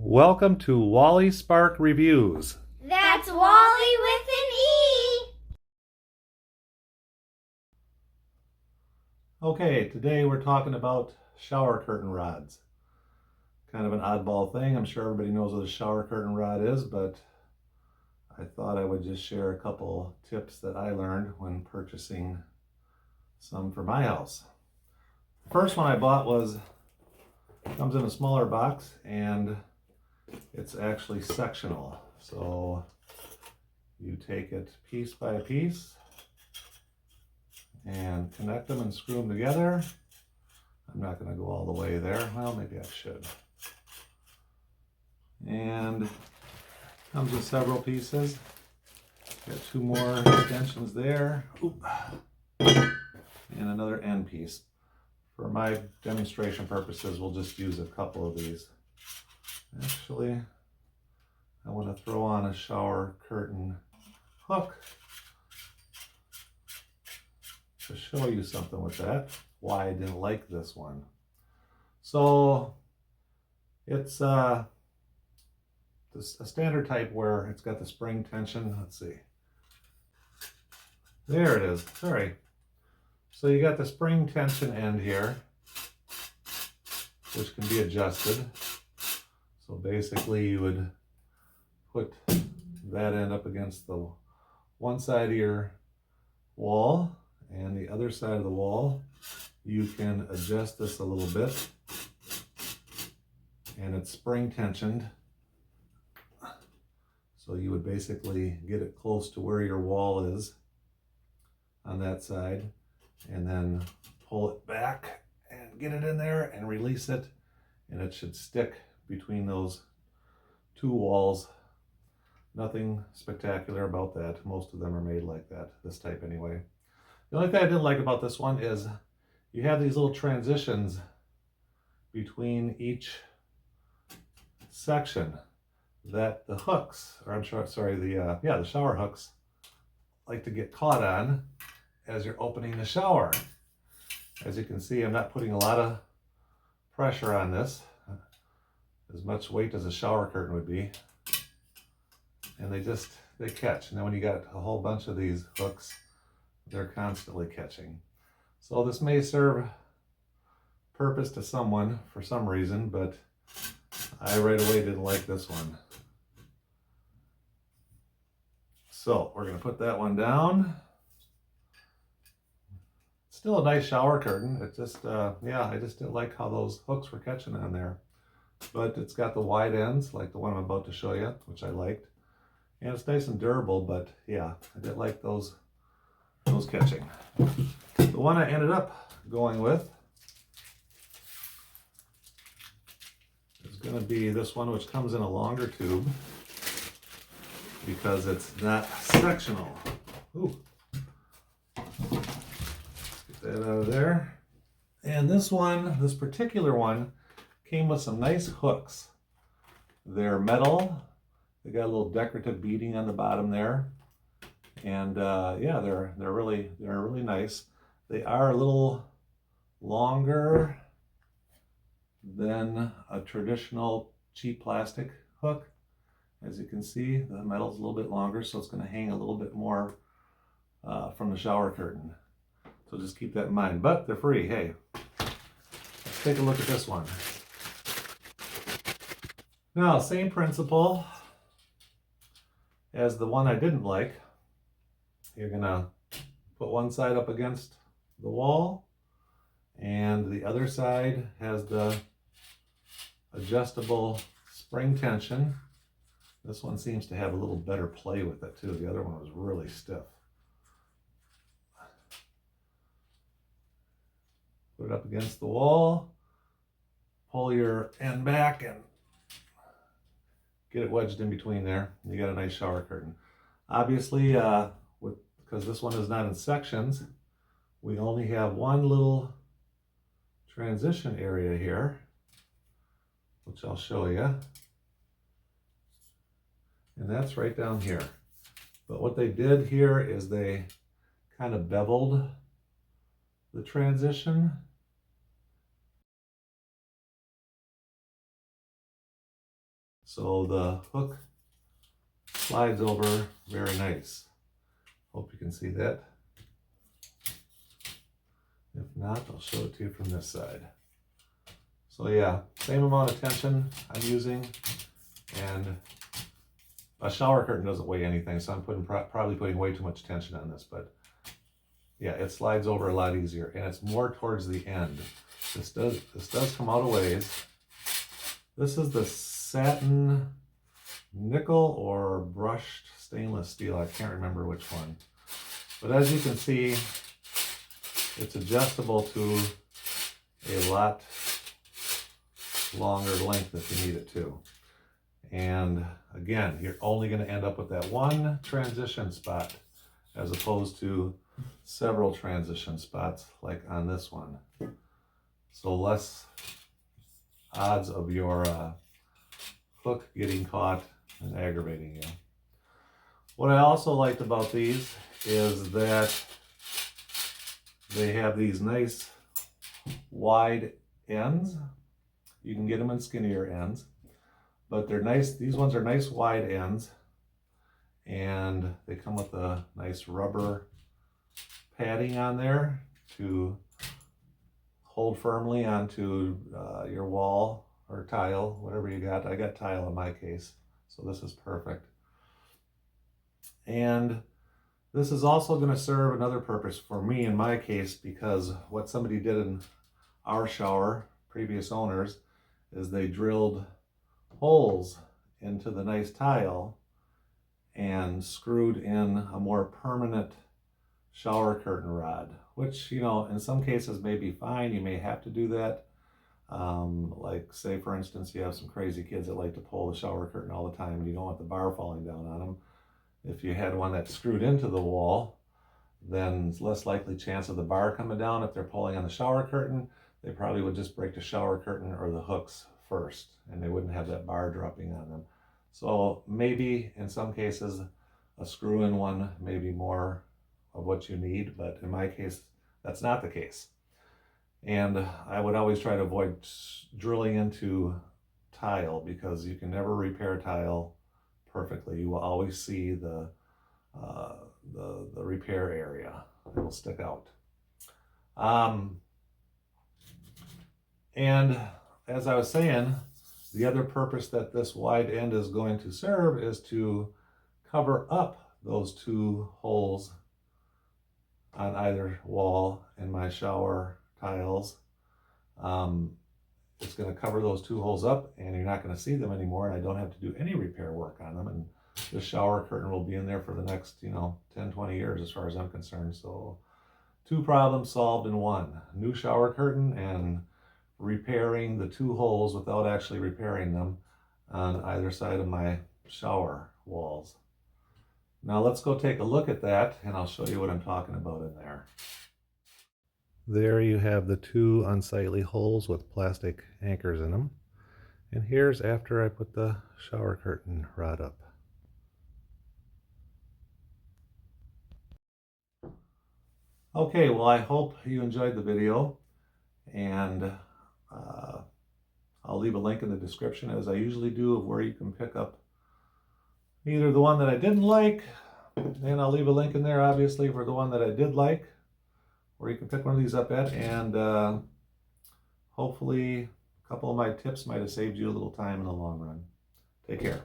Welcome to Wally Spark Reviews. That's Wally with an E. Okay, today we're talking about shower curtain rods. Kind of an oddball thing. I'm sure everybody knows what a shower curtain rod is, but I thought I would just share a couple tips that I learned when purchasing some for my house. The first one I bought comes in a smaller box and it's actually sectional. So you take it piece by piece and connect them and screw them together. I'm not going to go all the way there. Well, maybe I should. And comes with several pieces. Got two more extensions there. Oop. And another end piece. For my demonstration purposes, we'll just use a couple of these. Actually, I want to throw on a shower curtain hook to show you something with that, why I didn't like this one. So it's a standard type where it's got the spring tension. Let's see. There it is. Sorry. So you got the spring tension end here, which can be adjusted. So basically you would put that end up against the one side of your wall, and the other side of the wall you can adjust this a little bit, and it's spring tensioned, so you would basically get it close to where your wall is on that side, and then pull it back and get it in there and release it, and it should stick between those two walls. Nothing spectacular about that. Most of them are made like that, this type anyway. The only thing I didn't like about this one is you have these little transitions between each section that the hooks, or the shower hooks like to get caught on as you're opening the shower. As you can see, I'm not putting a lot of pressure on this, as much weight as a shower curtain would be, and they catch. And then when you got a whole bunch of these hooks, they're constantly catching. So this may serve purpose to someone for some reason, but I right away didn't like this one. So we're going to put that one down. Still a nice shower curtain. It just, I just didn't like how those hooks were catching on there. But it's got the wide ends, like the one I'm about to show you, which I liked. And it's nice and durable, but yeah, I didn't like those catching. The one I ended up going with is going to be this one, which comes in a longer tube because it's not sectional. Ooh. Get that out of there. And this particular one, came with some nice hooks. They're metal. They got a little decorative beading on the bottom there. And they're really nice. They are a little longer than a traditional cheap plastic hook. As you can see, the metal's a little bit longer, so it's going to hang a little bit more from the shower curtain. So just keep that in mind. But they're free. Hey, let's take a look at this one. Now, same principle as the one I didn't like. You're gonna put one side up against the wall, and the other side has the adjustable spring tension. This one seems to have a little better play with it too. The other one was really stiff. Put it up against the wall, pull your end back and get it wedged in between there. You got a nice shower curtain. Obviously, because this one is not in sections, we only have one little transition area here, which I'll show you. And that's right down here. But what they did here is they kind of beveled the transition So the hook slides over very nice. Hope you can see that. If not, I'll show it to you from this side. So yeah, same amount of tension I'm using, and a shower curtain doesn't weigh anything, so I'm probably putting way too much tension on this, but yeah, it slides over a lot easier, and it's more towards the end. This does come out a ways. This is the satin nickel or brushed stainless steel. I can't remember which one. But as you can see, it's adjustable to a lot longer length if you need it to. And again, you're only going to end up with that one transition spot as opposed to several transition spots like on this one. So less odds of your hook getting caught and aggravating you. What I also liked about these is that they have these nice wide ends. You can get them in skinnier ends, but they're nice. These ones are nice wide ends, and they come with a nice rubber padding on there to hold firmly onto your wall or tile, whatever you got. I got tile in my case, so this is perfect. And this is also going to serve another purpose for me in my case, because what somebody did in our shower, previous owners, is they drilled holes into the nice tile and screwed in a more permanent shower curtain rod, which, you know, in some cases may be fine. You may have to do that. Like say for instance, you have some crazy kids that like to pull the shower curtain all the time and you don't want the bar falling down on them. If you had one that's screwed into the wall, then it's less likely chance of the bar coming down. If they're pulling on the shower curtain, they probably would just break the shower curtain or the hooks first, and they wouldn't have that bar dropping on them. So maybe in some cases, a screw-in one may be more of what you need, but in my case, that's not the case. And I would always try to avoid drilling into tile, because you can never repair tile perfectly. You will always see the repair area. It will stick out. And as I was saying, the other purpose that this wide end is going to serve is to cover up those two holes on either wall in my shower tiles. It's going to cover those two holes up, and you're not going to see them anymore, and I don't have to do any repair work on them, and the shower curtain will be in there for the next, 10, 20 years as far as I'm concerned. So 2 problems solved in one: new shower curtain and repairing the 2 holes without actually repairing them on either side of my shower walls. Now let's go take a look at that, and I'll show you what I'm talking about in there. There you have the 2 unsightly holes with plastic anchors in them. And here's after I put the shower curtain rod up. Okay, well, I hope you enjoyed the video, and I'll leave a link in the description, as I usually do, of where you can pick up either the one that I didn't like, and I'll leave a link in there obviously for the one that I did like, where you can pick one of these up at, and hopefully a couple of my tips might have saved you a little time in the long run. Take care.